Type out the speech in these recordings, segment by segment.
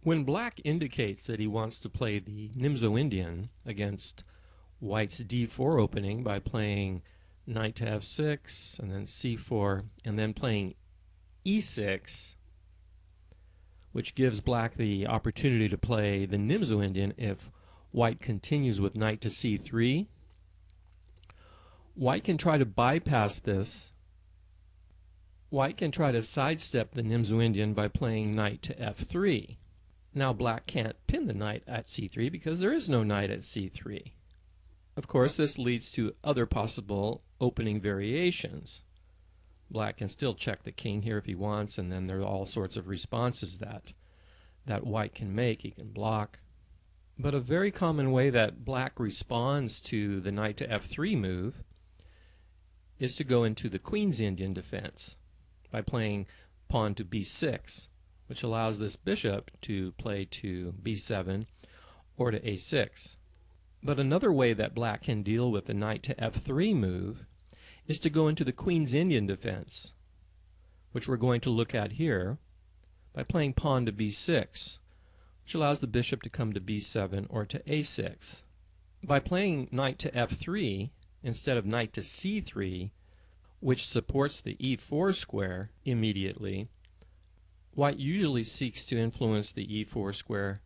When black indicates that he wants to play the Nimzo-Indian against white's d4 opening by playing knight to f6 and then c4 and then playing e6, which gives black the opportunity to play the Nimzo-Indian if white continues with knight to c3, white can try to bypass this. White can try to sidestep the Nimzo-Indian by playing knight to f3. Now black can't pin the knight at c3 because there is no knight at c3. Of course, this leads to other possible opening variations. Black can still check the king here if he wants, and then there are all sorts of responses that white can make. He can block. But a very common way that black responds to the knight to f3 move is to go into the Queen's Indian defense by playing pawn to b6, which allows this bishop to play to b7 or to a6. But another way that black can deal with the knight to f3 move is to go into the Queen's Indian defense, which we're going to look at here, by playing pawn to b6, which allows the bishop to come to b7 or to a6. By playing knight to f3 instead of knight to c3, which supports the e4 square immediately, white usually seeks to influence the e4 square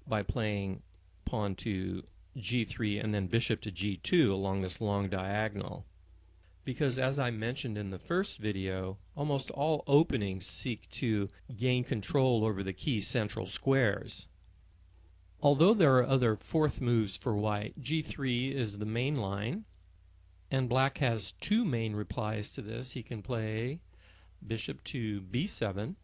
by playing pawn to g3 and then bishop to g2 along this long diagonal. Because as I mentioned in the first video, almost all openings seek to gain control over the key central squares. Although there are other fourth moves for white, g3 is the main line, and black has two main replies to this. He can play bishop to b7,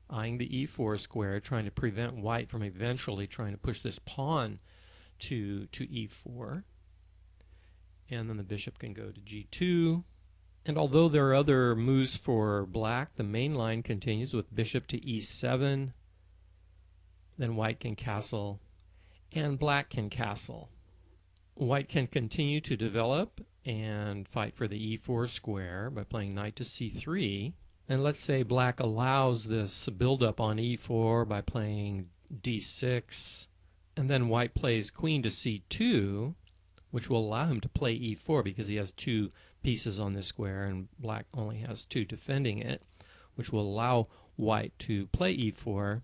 eyeing the e4 square, trying to prevent white from eventually trying to push this pawn to e4. And then the bishop can go to g2. And although there are other moves for black, the main line continues with bishop to e7. Then white can castle, and black can castle. White can continue to develop and fight for the e4 square by playing knight to c3. And let's say black allows this build-up on e4 by playing d6. And then white plays queen to c2, which will allow him to play e4 because he has two pieces on this square and black only has two defending it, which will allow white to play e4. And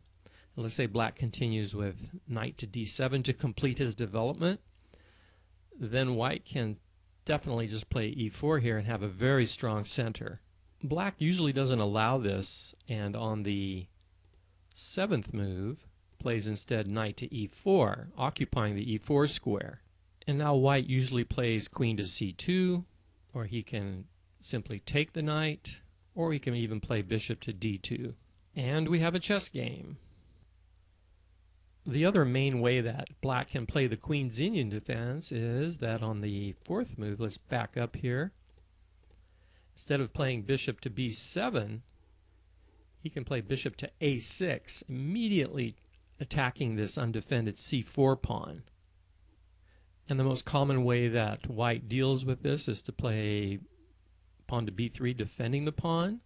let's say black continues with knight to d7 to complete his development. Then white can definitely just play e4 here and have a very strong center. Black usually doesn't allow this, and on the seventh move plays instead knight to e4, occupying the e4 square. And now white usually plays queen to c2, or he can simply take the knight, or he can even play bishop to d2. And we have a chess game. The other main way that black can play the Queen's Indian defense is that on the fourth move, let's back up here, instead of playing bishop to b7, he can play bishop to a6, immediately attacking this undefended c4 pawn. And the most common way that white deals with this is to play pawn to b3, defending the pawn.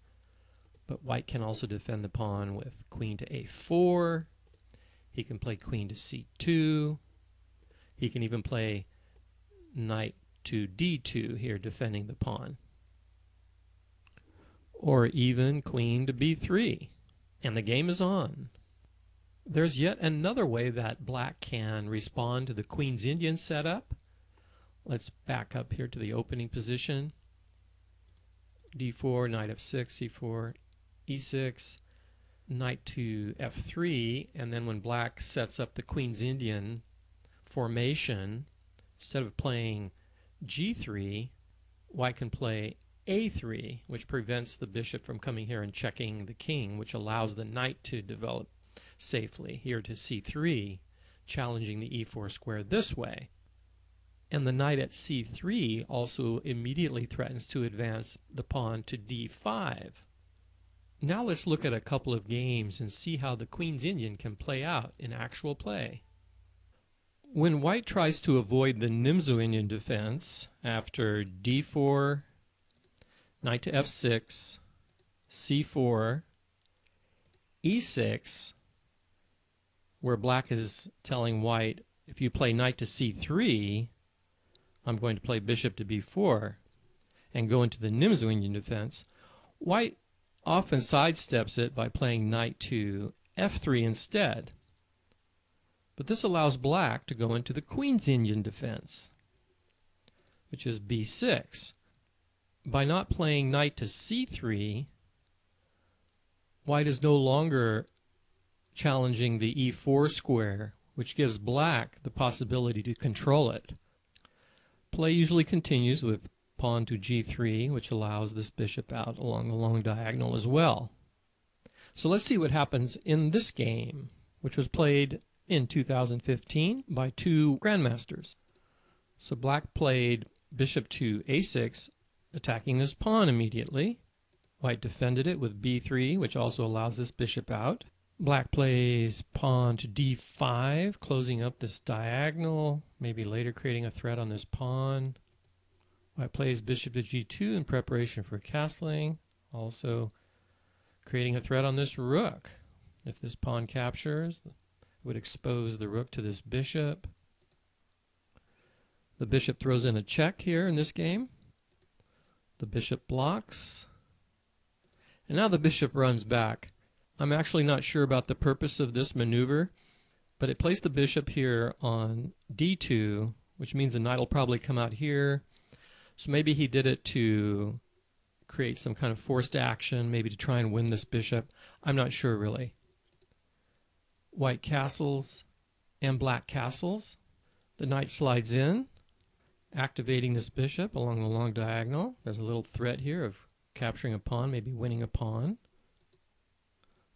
But white can also defend the pawn with queen to a4. He can play queen to c2. He can even play knight to d2 here, defending the pawn. Or even queen to b3. And the game is on. There's yet another way that black can respond to the Queen's Indian setup. Let's back up here to the opening position. d4, knight f6, c4, e6, knight to f3, and then when black sets up the Queen's Indian formation, instead of playing g3, white can play a3, which prevents the bishop from coming here and checking the king, which allows the knight to develop safely here to c3, challenging the e4 square this way. And the knight at c3 also immediately threatens to advance the pawn to d5. Now let's look at a couple of games and see how the Queen's Indian can play out in actual play. When white tries to avoid the Nimzo-Indian defense after d4, knight to f6, c4, e6, where black is telling white, if you play knight to c3, I'm going to play bishop to b4 and go into the Nimzo-Indian defense. White often sidesteps it by playing knight to f3 instead. But this allows black to go into the Queen's Indian defense, which is b6. By not playing knight to c3, white is no longer challenging the e4 square, which gives black the possibility to control it. Play usually continues with pawn to g3, which allows this bishop out along the long diagonal as well. So let's see what happens in this game, which was played in 2015 by two grandmasters. So black played bishop to a6, attacking this pawn immediately. White defended it with b3, which also allows this bishop out. Black plays pawn to d5, closing up this diagonal, maybe later creating a threat on this pawn. White plays bishop to g2 in preparation for castling, also creating a threat on this rook. If this pawn captures, it would expose the rook to this bishop. The bishop throws in a check here in this game. The bishop blocks. And now the bishop runs back. I'm actually not sure about the purpose of this maneuver, but it placed the bishop here on d2, which means the knight will probably come out here. So maybe he did it to create some kind of forced action, maybe to try and win this bishop. I'm not sure really. White castles and black castles. The knight slides in, activating this bishop along the long diagonal. There's a little threat here of capturing a pawn, maybe winning a pawn.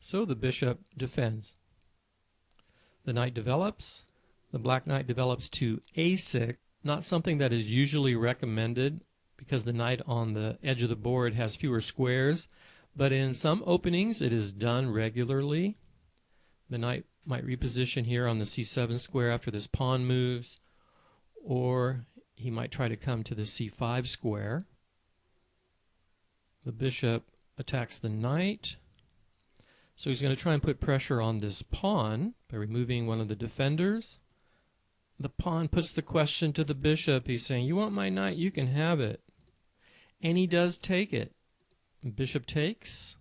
So the bishop defends. The knight develops. The black knight develops to a6, not something that is usually recommended because the knight on the edge of the board has fewer squares, but in some openings it is done regularly. The knight might reposition here on the c7 square after this pawn moves, or he might try to come to the c5 square. The bishop attacks the knight. So he's going to try and put pressure on this pawn by removing one of the defenders. The pawn puts the question to the bishop. He's saying, you want my knight? You can have it. And he does take it. Bishop takes,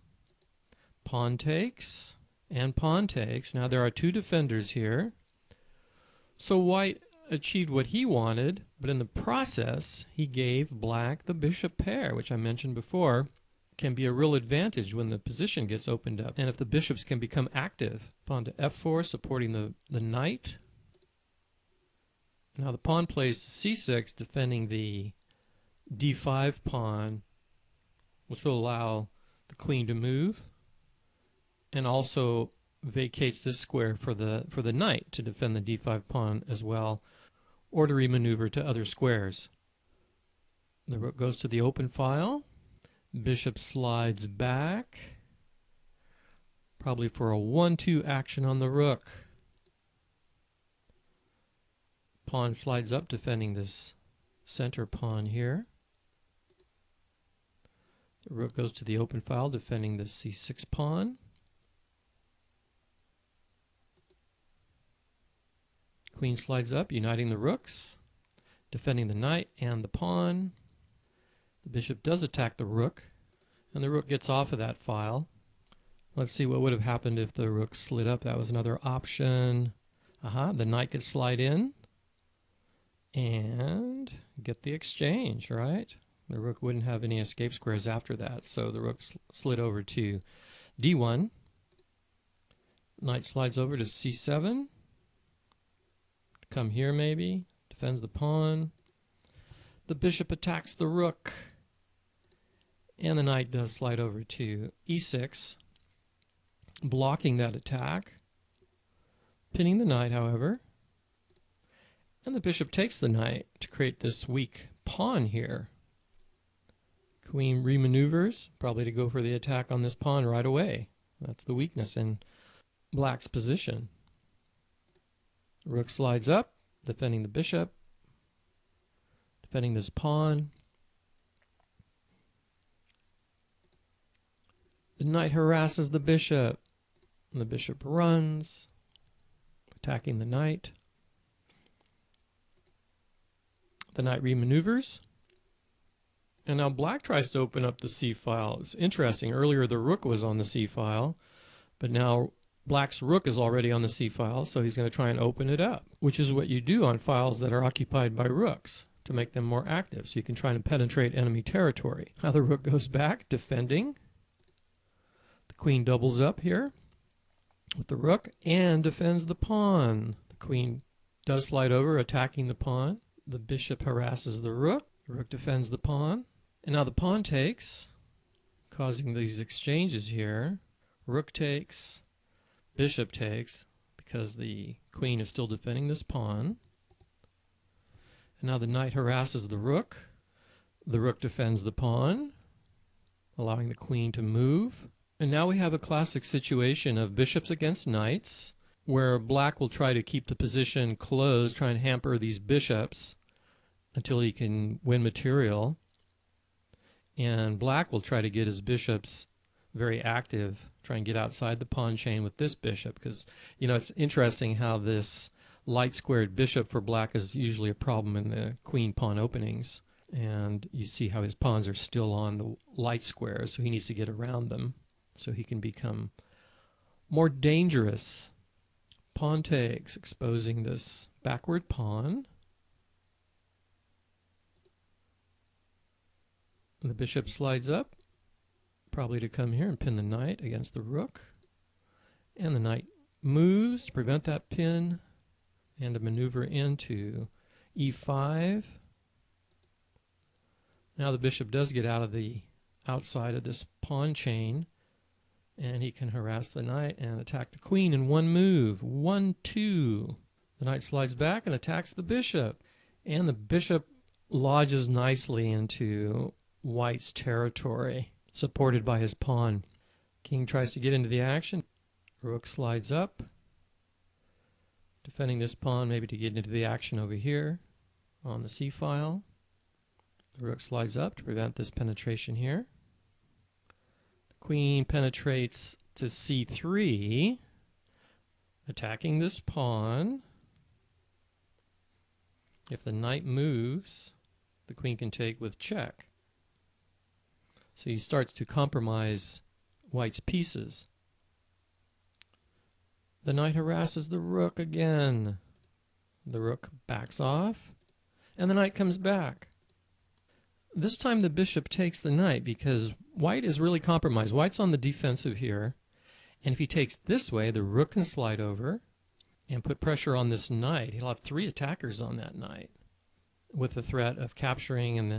pawn takes, and pawn takes. Now there are two defenders here. So white achieved what he wanted, but in the process he gave black the bishop pair, which I mentioned before can be a real advantage when the position gets opened up and if the bishops can become active. Pawn to f4 supporting the knight. Now the pawn plays to c6 defending the d5 pawn, which will allow the queen to move, and also vacates this square for the knight to defend the d5 pawn as well, or to remaneuver to other squares. The rook goes to the open file. Bishop slides back, probably for a 1-2 action on the rook. Pawn slides up, defending this center pawn here. The rook goes to the open file, defending the c6 pawn. Queen slides up, uniting the rooks, defending the knight and the pawn. The bishop does attack the rook, and the rook gets off of that file. Let's see what would have happened if the rook slid up. That was another option. The knight could slide in and get the exchange, right? The rook wouldn't have any escape squares after that, so the rook slid over to d1. Knight slides over to c7. Come here maybe, defends the pawn. The bishop attacks the rook, and the knight does slide over to e6, blocking that attack, pinning the knight, however. And the bishop takes the knight to create this weak pawn here. Queen remaneuvers, probably to go for the attack on this pawn right away. That's the weakness in black's position. Rook slides up, defending the bishop, defending this pawn. The knight harasses the bishop, and the bishop runs. attacking the knight. The knight remaneuvers. And now black tries to open up the c-file. It's interesting. Earlier the rook was on the c-file, but now black's rook is already on the c-file, so he's going to try and open it up, which is what you do on files that are occupied by rooks to make them more active, so you can try and penetrate enemy territory. Now the rook goes back, defending. The queen doubles up here with the rook and defends the pawn. The queen does slide over, attacking the pawn. The bishop harasses the rook. The rook defends the pawn. And now the pawn takes, causing these exchanges here. Rook takes, bishop takes, because the queen is still defending this pawn. And now the knight harasses the rook. The rook defends the pawn, allowing the queen to move. And now we have a classic situation of bishops against knights, where black will try to keep the position closed, try and hamper these bishops until he can win material. And black will try to get his bishops very active, try and get outside the pawn chain with this bishop, because, you know, it's interesting how this light squared bishop for black is usually a problem in the queen pawn openings. And you see how his pawns are still on the light squares, so he needs to get around them so he can become more dangerous. Pawn takes, exposing this backward pawn. The bishop slides up, probably to come here and pin the knight against the rook. And the knight moves to prevent that pin and to maneuver into e5. Now the bishop does get out of the outside of this pawn chain, and he can harass the knight and attack the queen in one move. 1-2. The knight slides back and attacks the bishop, and the bishop lodges nicely into white's territory, supported by his pawn. King tries to get into the action. Rook slides up, defending this pawn, maybe to get into the action over here on the c-file. The rook slides up to prevent this penetration here. The queen penetrates to c3, attacking this pawn. If the knight moves, the queen can take with check. So he starts to compromise white's pieces. The knight harasses the rook again. The rook backs off, and the knight comes back. This time the bishop takes the knight because white is really compromised. White's on the defensive here, and if he takes this way, the rook can slide over and put pressure on this knight. He'll have 3 attackers on that knight, with the threat of capturing and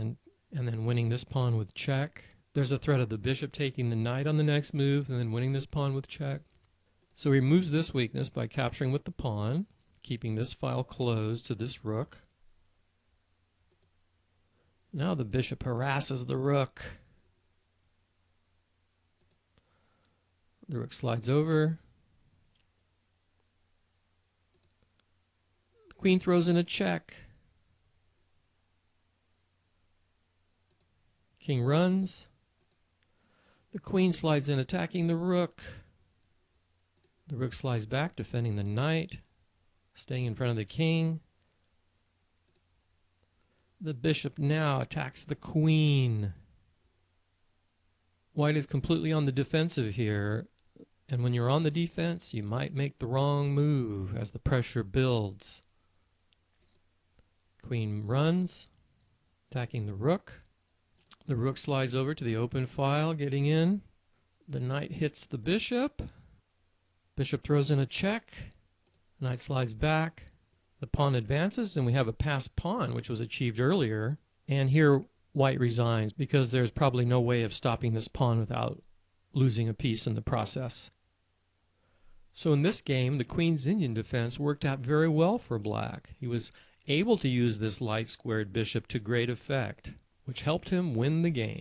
then winning this pawn with check. There's a threat of the bishop taking the knight on the next move and then winning this pawn with check. So he removes this weakness by capturing with the pawn, keeping this file closed to this rook. Now the bishop harasses the rook. The rook slides over. The queen throws in a check. King runs. The queen slides in, attacking the rook. The rook slides back, defending the knight, staying in front of the king. The bishop now attacks the queen. White is completely on the defensive here, and when you're on the defense, you might make the wrong move as the pressure builds. Queen runs, attacking the rook. The rook slides over to the open file, getting in. The knight hits the bishop. Bishop throws in a check. Knight slides back. The pawn advances, and we have a passed pawn, which was achieved earlier. And here white resigns because there's probably no way of stopping this pawn without losing a piece in the process. So in this game, the queen's Indian defense worked out very well for black. He was able to use this light squared bishop to great effect, which helped him win the game.